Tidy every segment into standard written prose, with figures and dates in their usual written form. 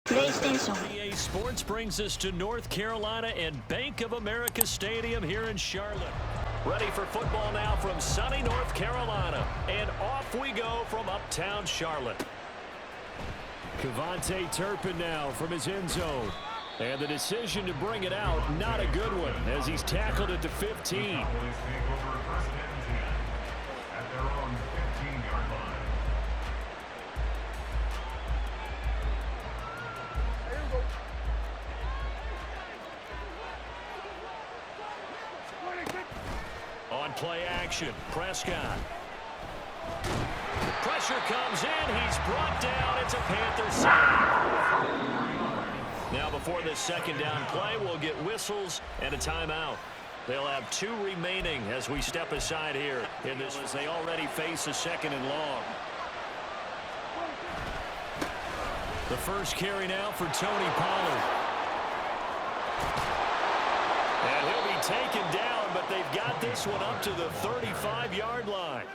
PlayStation. Sports brings us to North Carolina and Bank of America Stadium here in Charlotte. Ready for football now from sunny North Carolina. And off we go from uptown Charlotte. Cavante Turpin now from his end zone. And the decision to bring it out, not a good one, as he's tackled at the 15. On play action, Prescott. Pressure comes in. He's brought down. It's a Panthers save. Now before this second down play, we'll get whistles and a timeout. They'll have 2 remaining as we step aside here in this as they already face a second and long. The first carry now for Tony Pollard. And he'll be taken down, but they've got this one up to the 35-yard line.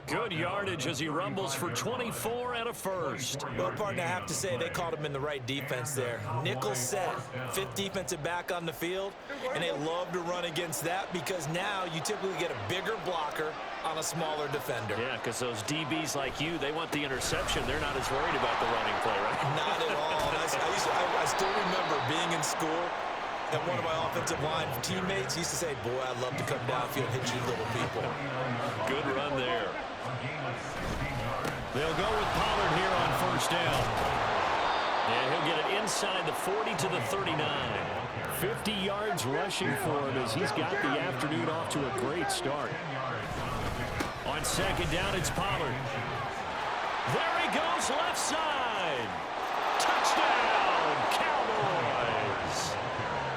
Good yardage as he rumbles for 24 and a first. Well, partner, I have to say they called him in the right defense there. Nickel set, 5th defensive back on the field, and they love to run against that because now you typically get a bigger blocker on a smaller defender. Yeah, because those DBs like you, they want the interception. They're not as worried about the running play, right? Not at all. I still remember being in school, and one of my offensive line teammates used to say, boy, I'd love to come downfield and hit you little people. Good run there. They'll go with Pollard here on first down. And he'll get it inside the 40 to the 39. 50 yards rushing for him as he's got the afternoon off to a great start. On second down, it's Pollard. There he goes, left side. Touchdown, Cowboys.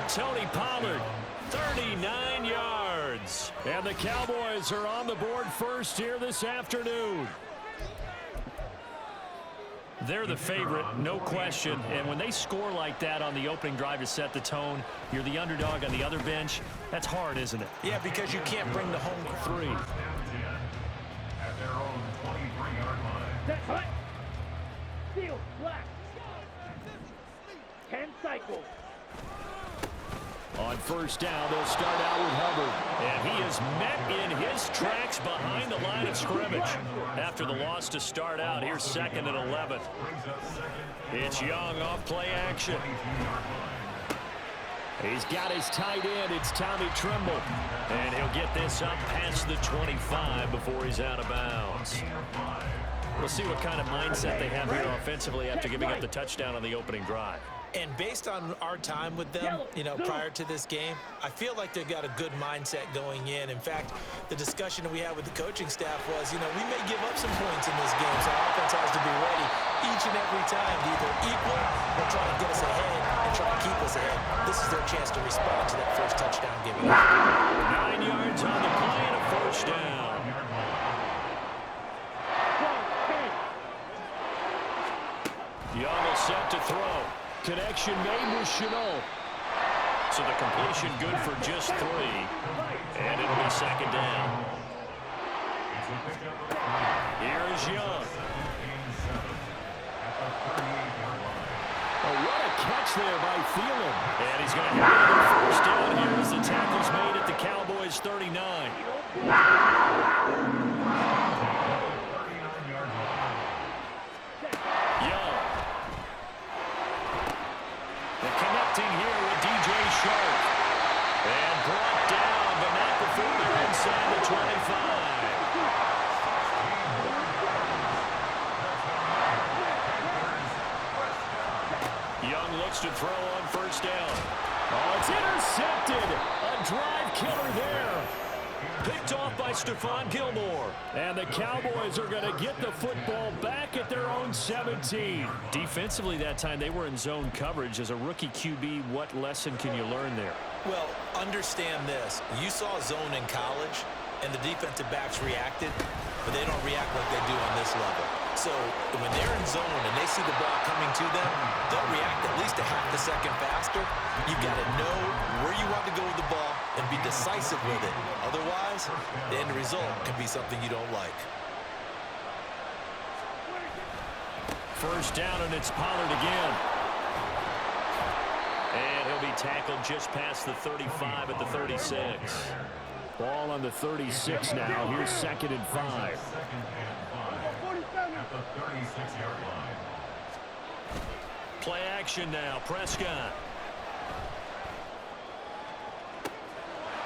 Tony Pollard, 39 yards. And the Cowboys are on the board first here this afternoon. They're the favorite, no question. And when they score like that on the opening drive to set the tone, you're the underdog on the other bench. That's hard, isn't it? Yeah, because you can't bring the home 3. At their own 23-yard line. Steal, black. 10 cycles. On first down, they'll start out with Hubbard. And he is met in his tracks behind the line of scrimmage. After the loss to start out, here's 2nd and 11. It's Young off play action. He's got his tight end. It's Tommy Tremble. And he'll get this up past the 25 before he's out of bounds. We'll see what kind of mindset they have here offensively after giving up the touchdown on the opening drive. And based on our time with them, prior to this game, I feel like they've got a good mindset going in. In fact, the discussion that we had with the coaching staff was, we may give up some points in this game, so our offense has to be ready each and every time to either equal or try to get us ahead and try to keep us ahead. This is their chance to respond to that first touchdown given up. 9 yards on the play and a first down. Young will set to throw. Connection made with Chenault. So the completion good for just 3. And it'll be second down. Here is Young. Oh, what a catch there by Thielen. And he's going to have another first down here as the tackle's made at the Cowboys 39. Connecting here with DJ Sharp. And brought down, but not before they're inside the 25. Young looks to throw on first down. Oh, it's intercepted. A drive killer there. Picked off by Stephon Gilmore. And the Cowboys are going to get the football back at their own 17. Defensively that time, they were in zone coverage. As a rookie QB, what lesson can you learn there? Well, understand this. You saw zone in college, and the defensive backs reacted, but they don't react like they do on this level. So when they're in zone and they see the ball coming to them, they'll react at least a half a second faster. You've got to know where you want to go with the ball and be decisive with it. Otherwise, the end result can be something you don't like. first down, and it's Pollard again. And he'll be tackled just past the 35 at the 36. Ball on the 36 now. Here's 2nd and 5. At the 36-yard line. Play action now. Prescott.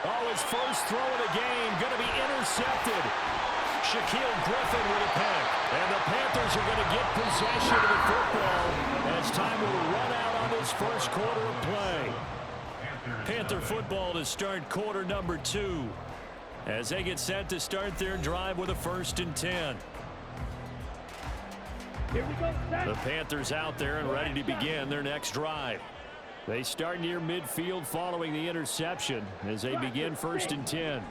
Oh, his first throw of the game going to be intercepted. Shaquille Griffin with a pick. And the Panthers are going to get possession of the football as time will run out on this first quarter of play. Panther football to start quarter number 2 as they get set to start their drive with a 1st and 10. Here we go, The Panthers out there and ready to begin their next drive. They start near midfield following the interception as they begin 1st and 10.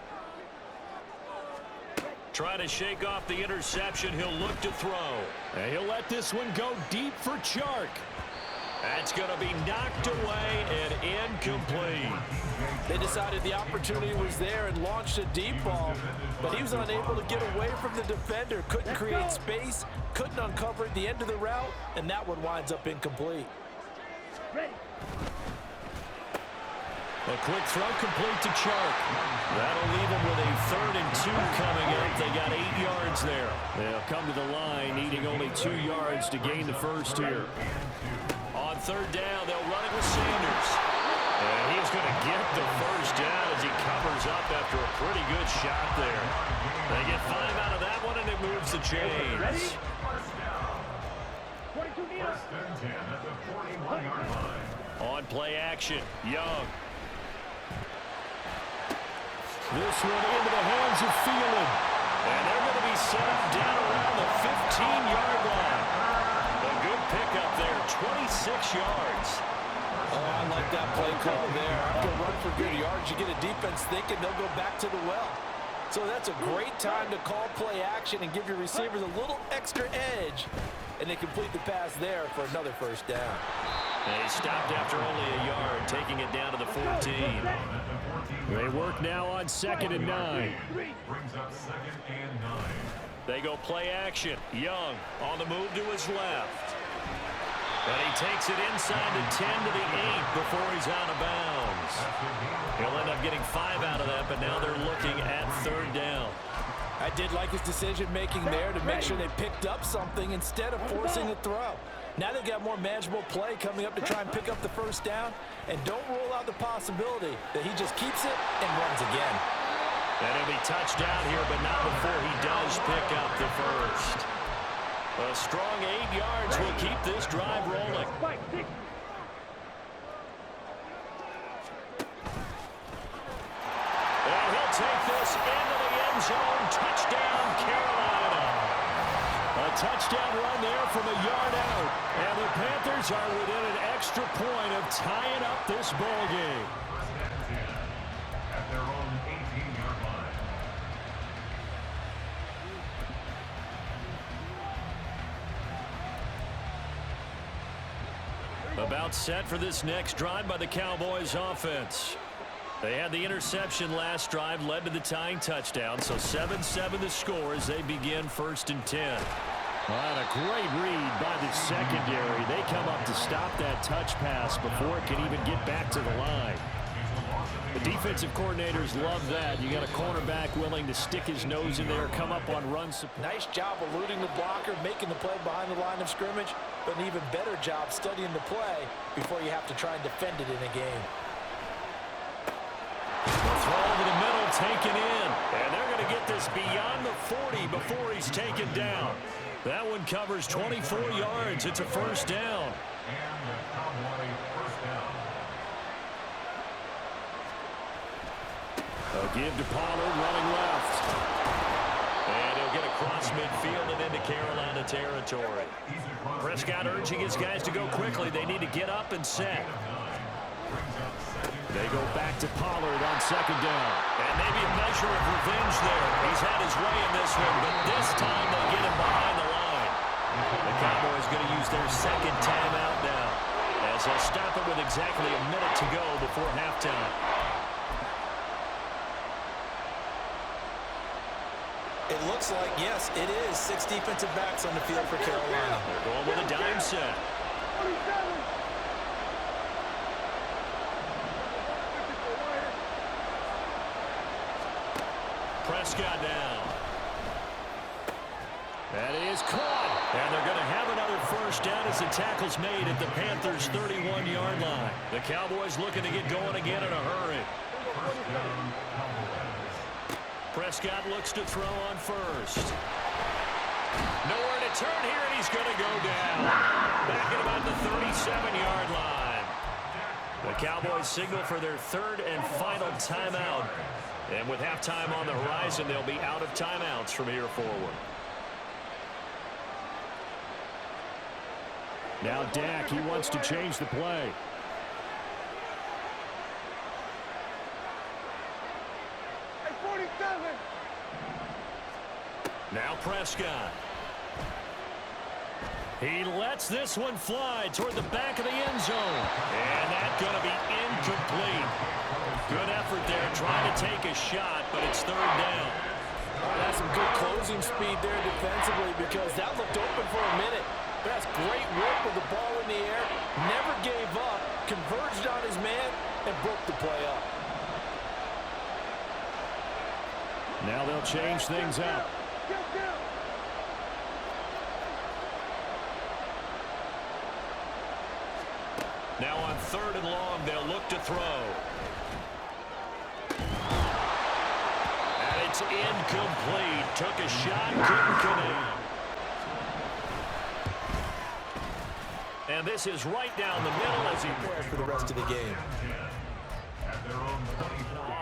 Try to shake off the interception. He'll look to throw. And he'll let this one go deep for Chark. That's going to be knocked away and incomplete. They decided the opportunity was there and launched a deep ball, but he was unable to get away from the defender, couldn't create space, couldn't uncover the end of the route, and that one winds up incomplete. Ready. A quick throw complete to Chark. That'll leave them with a 3rd and 2 coming up. They got 8 yards there. They'll come to the line needing only 2 yards to gain the first here. On 3rd down, they'll run it with Sanders. And he's going to get the first down as he covers up after a pretty good shot there. They get 5 out of that one, and it moves the chains. Ready? 42 meters. 1st and 10 at the 41-yard line. On play action, Young. This one into the hands of Thielen. And they're going to be set up down around the 15-yard line. A good pickup there, 26 yards. Oh, I like that play call there. After a run for good yards, you get a defense thinking they'll go back to the well. So that's a great time to call play action and give your receivers a little extra edge. And they complete the pass there for another first down. And he stopped after only a yard, taking it down to the 14. They work now on 2nd and 9. Brings up 2nd and 9. They go play action. Young on the move to his left. And he takes it inside the 10 to the 8 before he's out of bounds. He'll end up getting 5 out of that, but now they're looking at 3rd down. I did like his decision-making there to make sure they picked up something instead of forcing a throw. Now they've got more manageable play coming up to try and pick up the first down, and don't rule out the possibility that he just keeps it and runs again. And he'll be touched down here, but not before he does pick up the first. A strong 8 yards will keep this drive rolling. Spike, 6. And he'll take this into the end zone. Touchdown, Carolina. A touchdown run there from a yard out. And the Panthers are within an extra point of tying up this ball game. 1st and 10 at their own 18-yard line. About set for this next drive by the Cowboys offense. They had the interception last drive, led to the tying touchdown, so 7-7 the score as they begin 1st and 10. And a great read by the secondary. They come up to stop that touch pass before it can even get back to the line. The defensive coordinators love that. You got a cornerback willing to stick his nose in there, come up on runs. Nice job eluding the blocker, making the play behind the line of scrimmage, but an even better job studying the play before you have to try and defend it in a game. Throw over the middle, taken in. And they're going to get this beyond the 40 before he's taken down. That one covers 24 yards. It's a first down. And the Cowboy first down. A give to Pollard running left. And he'll get across midfield and into Carolina territory. Prescott urging his guys to go quickly. They need to get up and set. They go back to Pollard on 2nd down. And maybe a measure of revenge there. He's had his way in this one, but this time they get him behind the line. The Cowboys going to use their 2nd timeout now, as they'll stop it with exactly a minute to go before halftime. It looks like, yes, it is 6 defensive backs on the field for Carolina. They're going with a set. Prescott down. That is caught. And they're going to have another first down as the tackle's made at the Panthers' 31-yard line. The Cowboys looking to get going again in a hurry. Prescott looks to throw on first. Nowhere to turn here, and he's going to go down. Back at about the 37-yard line. The Cowboys signal for their third and final timeout. And with halftime on the horizon, they'll be out of timeouts from here forward. Now Dak, he wants to change the play. Now Prescott. He lets this one fly toward the back of the end zone. And that's going to be incomplete. Good effort there trying to take a shot, but it's third down. That's some good closing speed there defensively because that looked open for a minute. That's great work with the ball in the air. Never gave up, converged on his man, and broke the play up. Now they'll change things up. Now on third and long, they'll look to throw. And it's incomplete. Took a shot, couldn't connect. And this is right down the middle as he Prepared for the rest of the game.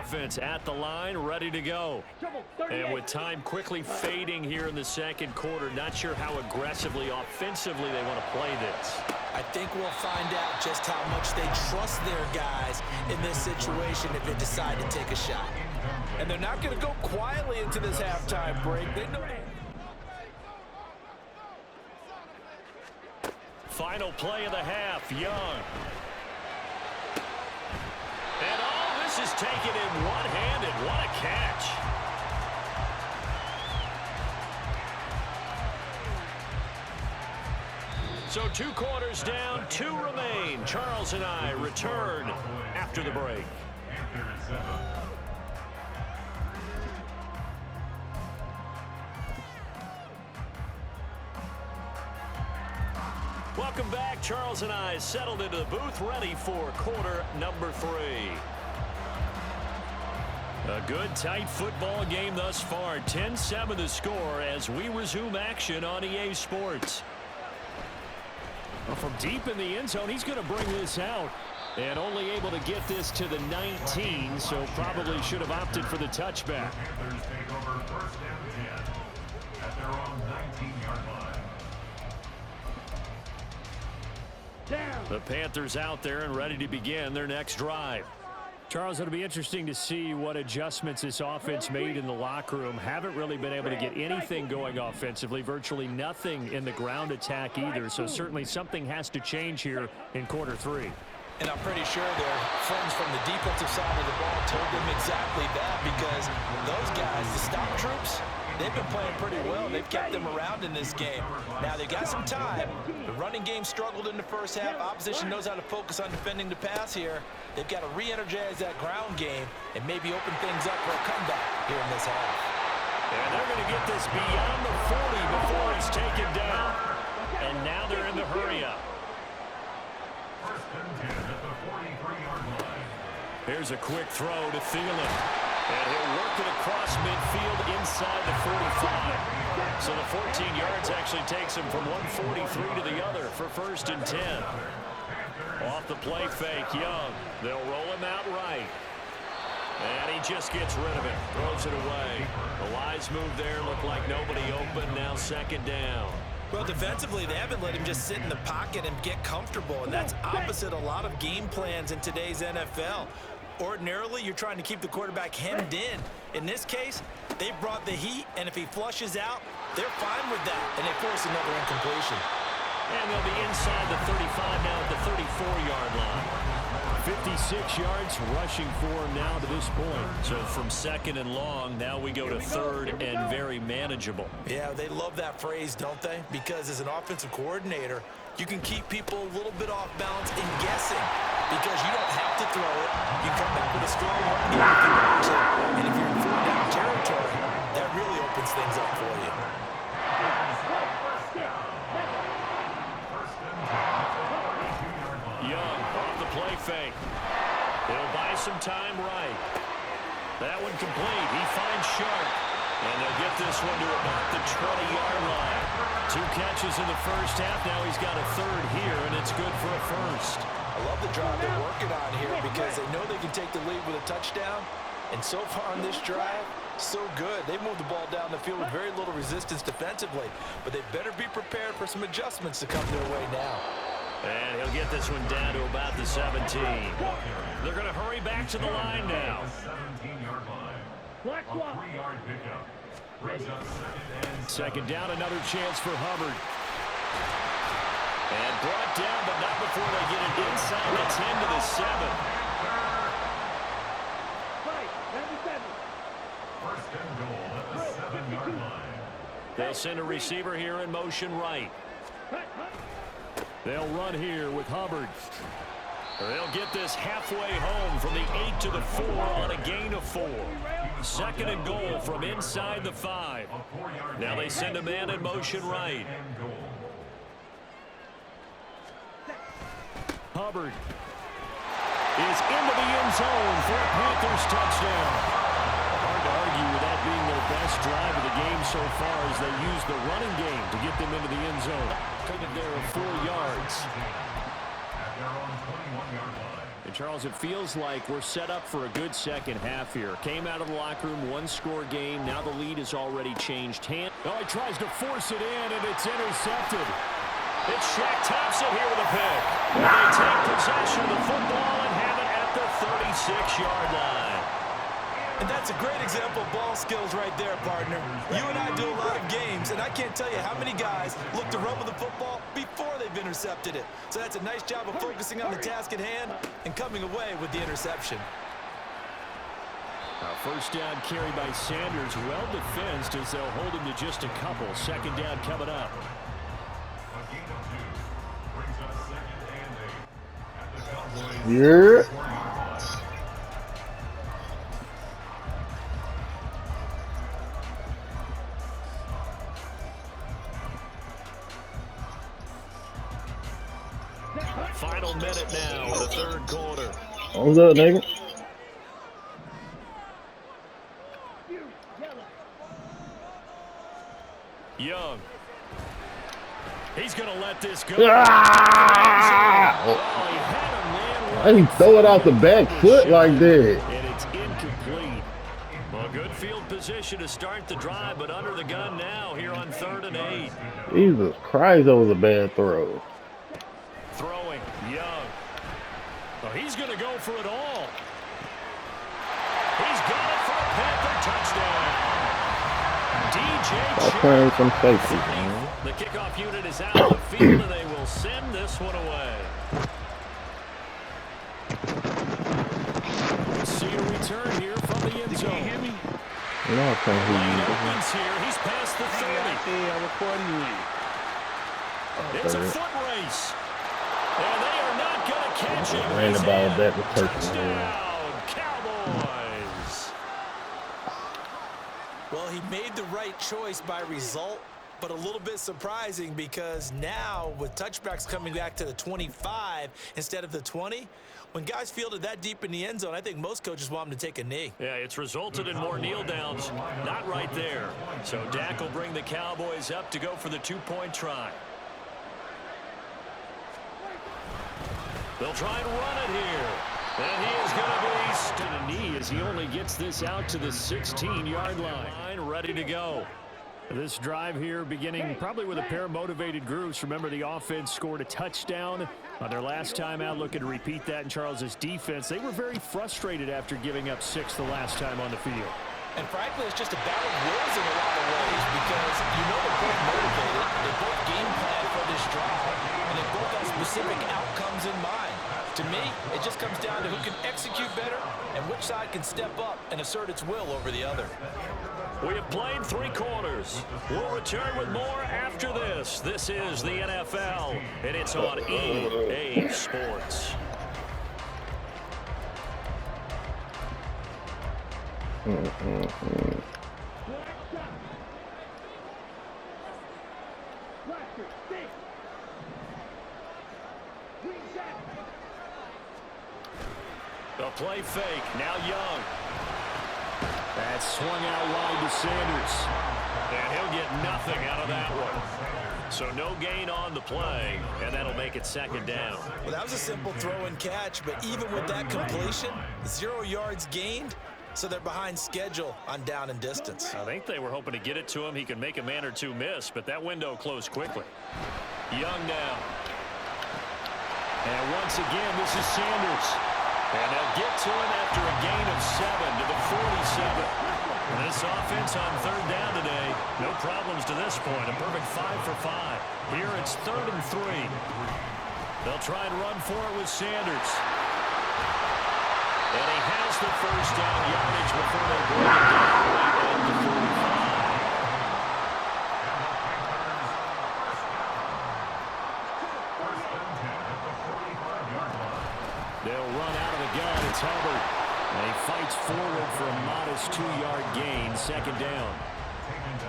offense at the line, ready to go. And with time quickly fading here in the second quarter, not sure how aggressively, offensively they want to play this. I think we'll find out just how much they trust their guys in this situation if they decide to take a shot. And they're not going to go quietly into this halftime break. They know. Final play of the half, Young. And all this is taken in one-handed. What a catch. So 2 quarters down, 2 remain. Charles and I return after the break. Welcome back. Charles and I settled into the booth, ready for quarter number 3. A good, tight football game thus far. 10-7 the score as we resume action on EA Sports. Well, from deep in the end zone, he's going to bring this out. And only able to get this to the 19, so probably should have opted for the touchback. Panthers take over first and 10 at their own 19-yard line. The Panthers out there and ready to begin their next drive. Charles, it'll be interesting to see what adjustments this offense made in the locker room. Haven't really been able to get anything going offensively, virtually nothing in the ground attack either. So certainly something has to change here in quarter 3. And I'm pretty sure their friends from the defensive side of the ball told them exactly that, because those guys, the stop troops, they've been playing pretty well. They've kept them around in this game. Now, they've got some time. The running game struggled in the first half. Opposition knows how to focus on defending the pass here. They've got to re-energize that ground game and maybe open things up for a comeback here in this half. And they're going to get this beyond the 40 before he's taken down. And now they're in the hurry-up. First and 10 at the 43-yard line. Here's a quick throw to Thielen. And he'll work it across midfield inside the 45. So the 14 yards actually takes him from 143 to the other for first and 10. Off the play fake, Young. They'll roll him out right. And he just gets rid of it. Throws it away. The wise move there. Looked like nobody open. Now second down. Well, defensively, they haven't let him just sit in the pocket and get comfortable, and that's opposite a lot of game plans in today's NFL. Ordinarily, you're trying to keep the quarterback hemmed in. In this case, they brought the heat, and if he flushes out, they're fine with that, and they force another incompletion. And they'll be inside the 35 now at the 34-yard line. 56 yards rushing for him now to this point. So from second and long, now we go to third and very manageable. Yeah, they love that phrase, don't they? Because as an offensive coordinator, you can keep people a little bit off balance and guessing because you don't have to throw it. You come back with a strong run game if you want to. And if you're in fourth down territory, that really opens things up for you. Young off the play fake. They'll buy some time right. That one complete. He finds Sharp. And they'll get this one to about the 20-yard line. 2 catches in the first half. Now he's got a third here, and it's good for a first. I love the drive they're working on here because they know they can take the lead with a touchdown. And so far on this drive, so good. They moved the ball down the field with very little resistance defensively. But they better be prepared for some adjustments to come their way now. And he'll get this one down to about the 17. They're going to hurry back to the line now. 17-yard line. Black A block. 3-yard pickup. Brings up Second down, another chance for Hubbard. And brought down, but not before they get it inside the 10 to the 7. Right, 97. First and goal at the 7-yard line. They'll send a receiver here in motion right. They'll run here with Hubbard. They'll get this halfway home from the 8 to the 4 on a gain of 4. Second and goal from inside the 5. Now they send a man in motion right. Hubbard is into the end zone for a Panthers touchdown. Hard to argue with that being their best drive of the game so far as they use the running game to get them into the end zone. Coming there of 4 yards. And Charles, it feels like we're set up for a good second half here. Came out of the locker room, 1-score game. Now the lead has already changed hand. Oh, he tries to force it in, and it's intercepted. It's Shaq Thompson here with a pick. And they take possession of the football and have it at the 36-yard line. And that's a great example of ball skills right there, partner. You and I do a lot of games, and I can't tell you how many guys look to run with the football before they've intercepted it. So that's a nice job of focusing on the task at hand and coming away with the interception. First down carry by Sanders, well defensed as they'll hold him to just a couple. Second down coming up. Yeah. Final minute now of the third quarter. What's up, nigga? Young. He's going to let this go. Ah! Oh, he had him, man. Why he throw it out the back foot like that? And it's incomplete. Well, good field position to start the drive, but under the gun now here on 3rd and 8. Jesus Christ, that was a bad throw. Throwing, Young. Oh, he's going to go for it all. He's got it for a Panther touchdown. DJ Stop playing some safety, man. The kickoff unit is out of the field, and they will send this one away. Let's see a return here from the end zone. No, I can't hear Lane you. opens here. He's past the 30. It's a foot race. And they are not going to catch him. Ran the He's ball in. back to Turkey. Touchdown, Cowboys. Well, he made the right choice by result, but a little bit surprising because now with touchbacks coming back to the 25 instead of the 20, when guys fielded that deep in the end zone, I think most coaches want them to take a knee. Yeah, it's resulted in more kneel downs. Not right there. So Dak will bring the Cowboys up to go for the 2-point try. They'll try and run it here. And he is going to be to the knee as he only gets this out to the 16-yard line. Ready to go. This drive here beginning probably with a pair of motivated groups. Remember, the offense scored a touchdown on their last time out. Looking to repeat that in Charles's defense. They were very frustrated after giving up 6 the last time on the field. And frankly, it's just a battle of wills in a lot of ways because you know they're both motivated. They both game plan for this drive, and they both have specific outcomes in mind. To me, it just comes down to who can execute better and which side can step up and assert its will over the other. We have played 3 quarters. We'll return with more after this. This is the NFL, and it's on EA Sports. The play fake. Now Young. That's swung out wide to Sanders. And he'll get nothing out of that one. So no gain on the play, and that'll make it 2nd down. Well, that was a simple throw and catch, but even with that completion, 0 yards gained, so they're behind schedule on down and distance. I think they were hoping to get it to him. He could make a man or 2 miss, but that window closed quickly. Young now. And once again, this is Sanders. And they'll get to him after a gain of 7 to the 47. And this offense on 3rd down today, no problems to this point. A perfect 5 for 5. Here it's 3rd and 3. They'll try and run for it with Sanders. And he has the 1st down yardage before they bring it down at the 45. They'll run out of the gun. It's Hubbard. And he fights forward for a modest 2-yard gain, 2nd down.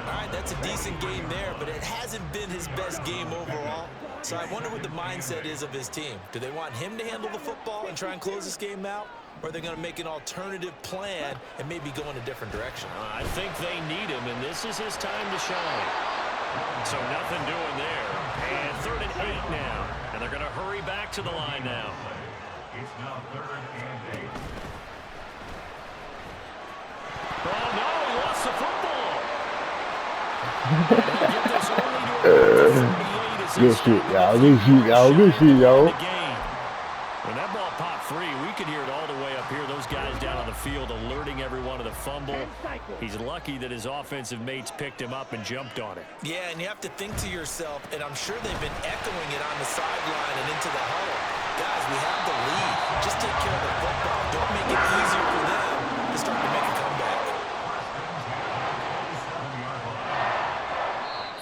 All right, that's a decent game there, but it hasn't been his best game overall. So I wonder what the mindset is of his team. Do they want him to handle the football and try and close this game out? Or are they going to make an alternative plan and maybe go in a different direction? I think they need him, and this is his time to shine. So nothing doing there. And 3rd and 8 now. And they're going to hurry back to the line now. It's now 3rd and 8. Oh, no, he lost the football. Get this early to Good shit, y'all. Good shit, y'all. Good shit, y'all. When that ball popped free, we could hear it all the way up here. Those guys down on the field alerting everyone of the fumble. He's lucky that his offensive mates picked him up and jumped on it. Yeah, and you have to think to yourself, and I'm sure they've been echoing it on the sideline and into the huddle. Guys, we have the lead. Just take care of the football. Don't make it easier for them to start to make a comeback.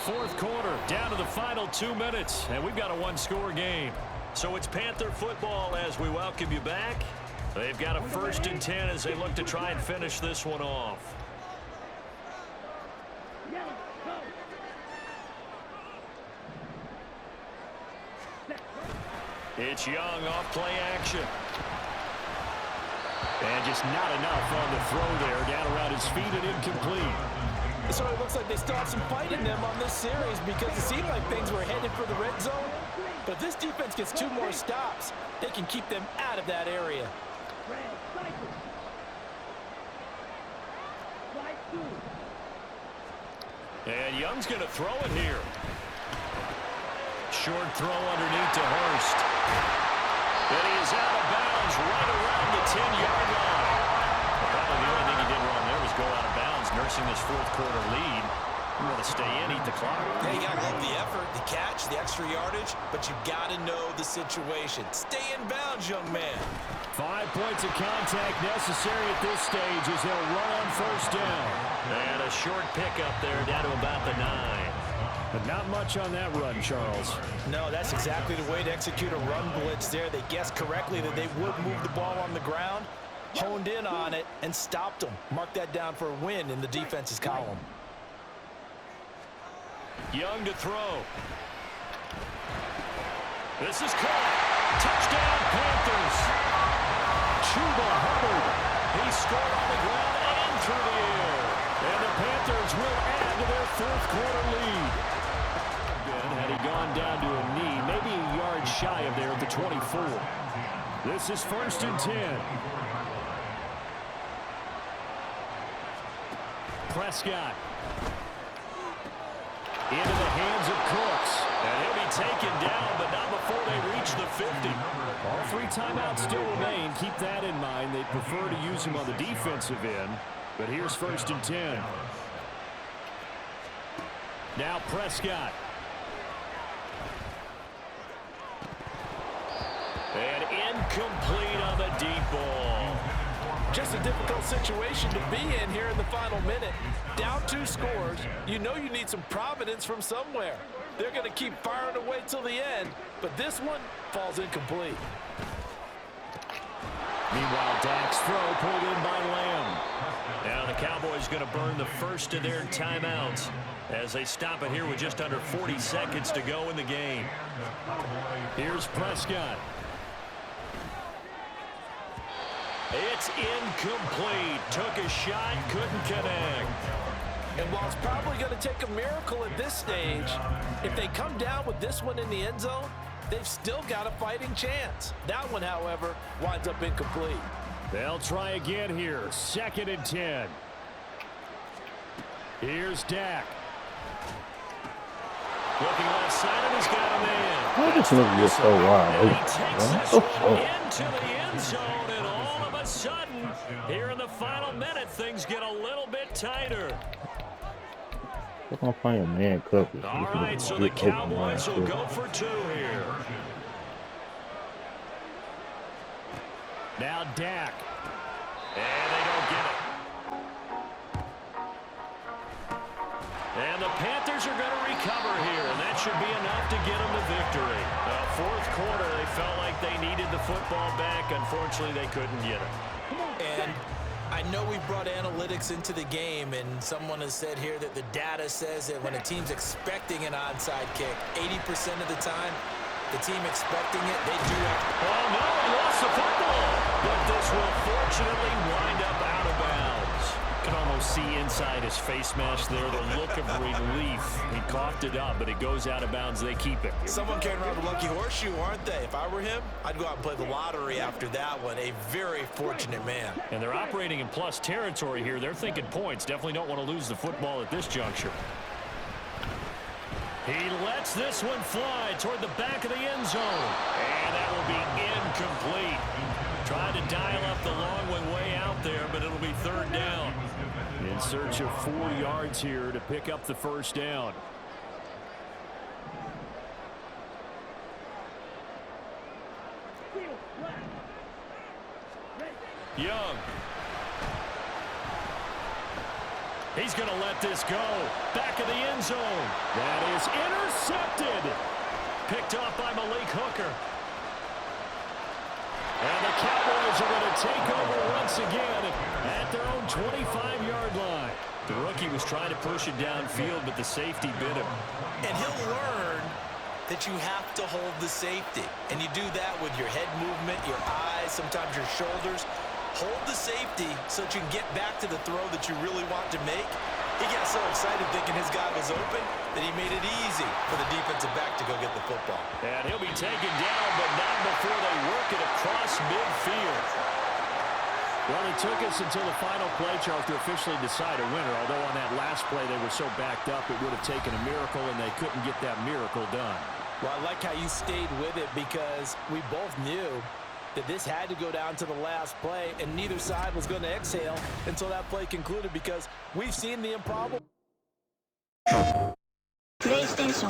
4th quarter, down to the final 2 minutes, and we've got a 1-score game. So it's Panther football as we welcome you back. They've got a 1st and 10 as they look to try and finish this one off. It's Young off play action. And just not enough on the throw there. Down around his feet and incomplete. It sort of looks like they still have some fight in them on this series because it seemed like things were headed for the red zone. But if this defense gets 2 more stops, they can keep them out of that area. And Young's going to throw it here. Short throw underneath to Hurst. And he is out of bounds right around the 10-yard line. Probably the only thing he did wrong there was go out of bounds, nursing this 4th quarter lead. You want to stay in, eat the clock. Yeah, you got to love the effort, the catch, the extra yardage, but you got to know the situation. Stay in bounds, young man. 5 points of contact necessary at this stage as they'll run on 1st down. And a short pickup there down to about the 9. But not much on that run, Charles. No, that's exactly the way to execute a run blitz there. They guessed correctly that they would move the ball on the ground, honed in on it, and stopped them. Mark that down for a win in the defense's column. Young to throw. This is caught. Touchdown, Panthers. Chuba Hubbard. He scored on the ground and through the air. And the Panthers will add to their 4th quarter lead. Had he gone down to a knee, maybe a yard shy of there at the 24. This is 1st and 10. Prescott. Into the hands of Cooks. And he'll be taken down, but not before they reach the 50. All 3 timeouts still remain. Keep that in mind. They prefer to use him on the defensive end. But here's 1st and 10. Now Prescott. And incomplete on the deep ball. Just a difficult situation to be in here in the final minute. Down 2 scores, you know you need some providence from somewhere. They're going to keep firing away till the end, but this one falls incomplete. Meanwhile, Dak's throw pulled in by Lamb. Now the Cowboys going to burn the first of their timeouts as they stop it here with just under 40 seconds to go in the game. Here's Prescott. It's incomplete. Took a shot, couldn't connect. And while it's probably going to take a miracle at this stage, if they come down with this one in the end zone, they've still got a fighting chance. That one, however, winds up incomplete. They'll try again here. 2nd and 10. Here's Dak. Looking left side, and he's got a man. Why does it look just so wide And he open? takes Man? this one into the end zone, and all of a sudden, here in the final minute, things get a little bit tighter. We're going to find a man coverage. All right, so the Cowboys will go for 2 here. Now Dak. And they don't get it. And the Panthers are going to recover here, and that should be enough to get them the victory. Fourth quarter, they felt like they needed the football back. Unfortunately, they couldn't get it. And I know we brought analytics into the game, and someone has said here that the data says that when a team's expecting an onside kick, 80% of the time, the team expecting it, they do it. Oh, no, he lost the football. But this will fortunately wind up out of bounds. You can almost see inside his face mask there the look of relief. He coughed it up, but it goes out of bounds. They keep it. Someone carrying around a lucky horseshoe, aren't they? If I were him, I'd go out and play the lottery after that one. A very fortunate man. And they're operating in plus territory here. They're thinking points. Definitely don't want to lose the football at this juncture. He lets this one fly toward the back of the end zone. And that will be incomplete. Tried to dial up the long one way out there, but it'll be 3rd down. In search of 4 yards here to pick up the first down. Young. He's going to let this go. Back of the end zone. That is intercepted. Picked off by Malik Hooker. And the Cowboys are going to take over once again at their own 25-yard line. The rookie was trying to push it downfield, but the safety bit him. And he'll learn that you have to hold the safety. And you do that with your head movement, your eyes, sometimes your shoulders. Hold the safety so that you can get back to the throw that you really want to make. He got so excited thinking his guy was open that he made it easy for the defensive back to go get the football. And he'll be taken down, but not before they work it across midfield. Well, it took us until the final play chart to officially decide a winner, although on that last play they were so backed up it would have taken a miracle, and they couldn't get that miracle done. Well, I like how you stayed with it because we both knew that this had to go down to the last play, and neither side was going to exhale until that play concluded because we've seen the improbable. PlayStation